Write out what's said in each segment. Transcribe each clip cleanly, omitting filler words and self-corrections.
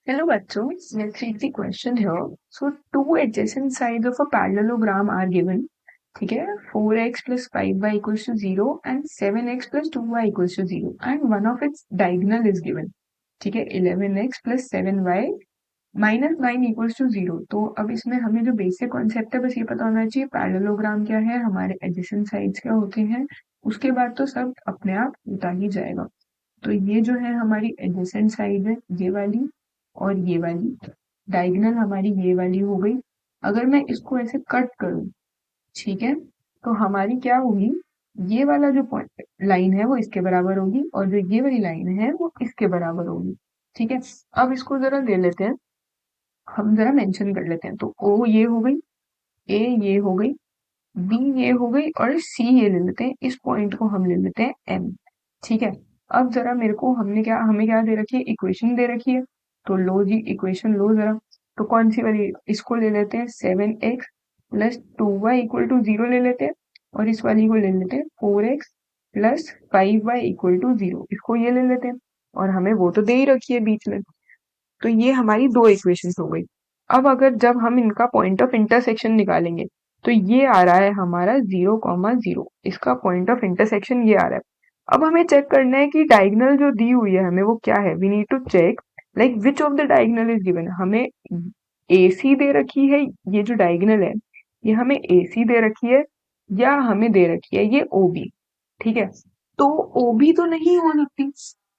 Hello बच्चों, let's read the question here. So two adjacent sides of a parallelogram are given. ठीक है, 4x plus 5y equals to 0 and 7x plus 2y equals to 0 and one of its diagonal is given. ठीक है, 11x plus 7y minus 9 equals to 0. तो अब इसमें हमें जो basic concept है बस ये पता होना चाहिए पैरेललोग्राम क्या है, हमारे एडजेसेंट साइड्स क्या होते हैं, उसके बाद तो सब अपने आप होता ही जाएगा। तो ये जो है हमारी एडजेसेंट साइड है, ये वाली और ये वाली। डायगोनल हमारी ये वाली हो गई। अगर मैं इसको ऐसे कट करूं, ठीक है, तो हमारी क्या होगी, ये वाला जो पॉइंट लाइन है वो इसके बराबर होगी और जो ये वाली लाइन है वो इसके बराबर होगी। ठीक है, अब इसको जरा ले लेते हैं, हम जरा मेंशन कर लेते हैं। तो ओ ये हो गई, ए ये हो गई, बी ये हो गई और सी ये ले लेते हैं। इस पॉइंट को हम ले लेते हैं एम। ठीक है, अब जरा मेरे को हमें क्या दे रखी है, इक्वेशन दे रखी है। तो लो जी इक्वेशन लो जरा। तो कौन सी वाली, इसको ले लेते हैं 7x plus 2y equal to 0 ले लेते हैं और इस वाली को ले लेते हैं 4x plus 5y equal to 0, इसको ये ले लेते हैं और हमें वो तो दे ही रखी है बीच में। तो ये हमारी दो इक्वेशंस हो गई। अब अगर जब हम इनका पॉइंट ऑफ इंटरसेक्शन निकालेंगे तो ये आ रहा है हमारा 0,0, इसका पॉइंट ऑफ इंटरसेक्शन ये आ रहा है। अब हमें चेक करना है कि डायगोनल जो दी हुई है हमें वो क्या है। We need to check like which of the diagonal is given. हमें AC दे रखी है, ये जो डायगोनल है ये हमें AC दे रखी है या हमें दे रखी है ये OB। ठीक है, तो OB तो नहीं हो सकती,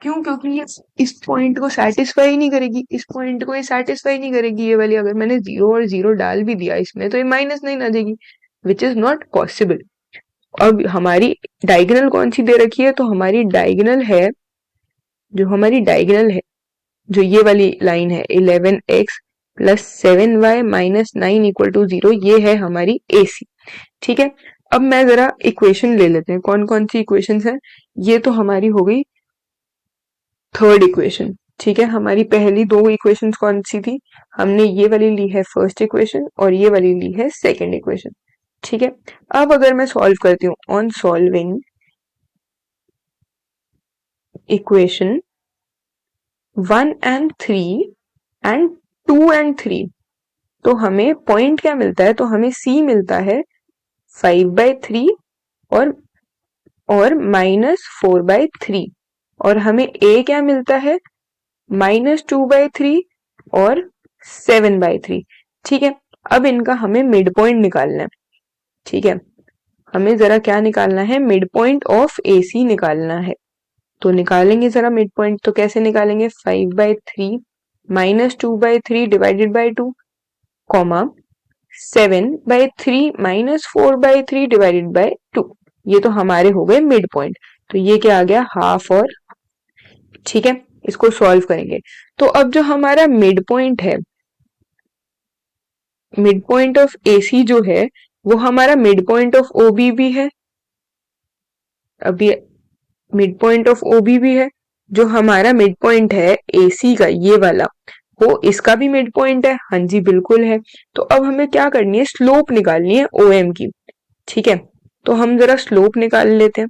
क्यों? क्योंकि ये इस पॉइंट को सेटिस्फाई नहीं करेगी, इस पॉइंट को ये सेटिस्फाई नहीं करेगी ये वाली। अगर मैंने 0 और 0 डाल भी दिया इसमें तो ये -9 आ जाएगी, विच इज नॉट पॉसिबल। अब हमारी डायगोनल कौन सी दे रखी है, तो हमारी डायगोनल है, जो हमारी डायगोनल है, जो ये वाली लाइन है 11x plus 7y minus 9 equal to 0, ये है हमारी AC। ठीक है, अब मैं जरा इक्वेशन ले लेते हैं, कौन कौन सी इक्वेशन है। ये तो हमारी हो गई थर्ड इक्वेशन। ठीक है, हमारी पहली दो इक्वेशंस कौन सी थी, हमने ये वाली ली है फर्स्ट इक्वेशन और ये वाली ली है सेकंड इक्वेशन। ठीक है, अब अगर मैं सॉल्व करती हूँ, on solving equation 1 and 3 and 2 and 3, तो हमें पॉइंट क्या मिलता है, तो हमें C मिलता है 5/3 और -4/3 और हमें A क्या मिलता है -2/3 और 7/3। ठीक है, अब इनका हमें मिड पॉइंट निकालना है। ठीक है, हमें जरा क्या निकालना है, मिड पॉइंट ऑफ AC निकालना है। तो निकालेंगे जरा मिड पॉइंट, तो कैसे निकालेंगे, 5/3 -2/3 divided by 2 comma 7/3 -4/3 divided by 2, ये तो हमारे हो गए मिड पॉइंट। तो ये क्या आ गया, हाफ और। ठीक है, इसको सॉल्व करेंगे। तो अब जो हमारा मिड पॉइंट है, मिड पॉइंट ऑफ AC जो है वो हमारा मिड पॉइंट ऑफ OB भी है। अभी मिड पॉइंट ऑफ OB भी है, जो हमारा मिड पॉइंट है AC का ये वाला, वो इसका भी मिड पॉइंट है। हाँ जी बिल्कुल है। तो अब हमें क्या करनी है, स्लोप निकालनी है OM की। ठीक है, तो हम जरा स्लोप निकाल लेते हैं।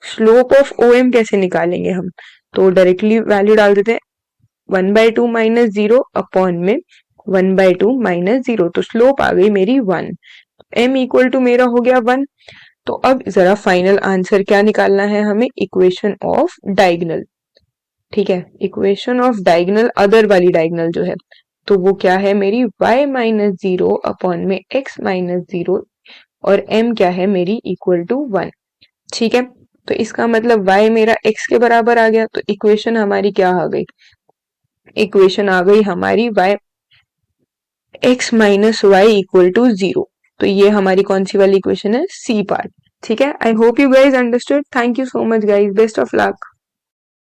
स्लोप ऑफ OM कैसे निकालेंगे हम, तो डायरेक्टली वैल्यू डाल देते हैं 1/2 माइनस 0 अपॉन में 1/2 माइनस 0, तो स्लोप आ गई मेरी 1। M इक्वल टू मेरा हो गया 1। तो अब जरा फाइनल आंसर क्या निकालना है हमें, इक्वेशन ऑफ डायगोनल। ठीक है, इक्वेशन ऑफ डायगोनल, अदर वाली डायगोनल जो है, तो वो क्या है मेरी y-0 अपॉन में x-0 और m क्या है मेरी इक्वल टू 1। ठीक है, तो इसका मतलब y मेरा x के बराबर आ गया, तो इक्वेशन हमारी क्या आ गई, इक्वेशन आ गई हमारी x minus y equal to 0। तो ये हमारी कौन सी वाली इक्वेशन है, C पार्ट। ठीक है, I hope you guys understood. Thank you so much guys, best of luck.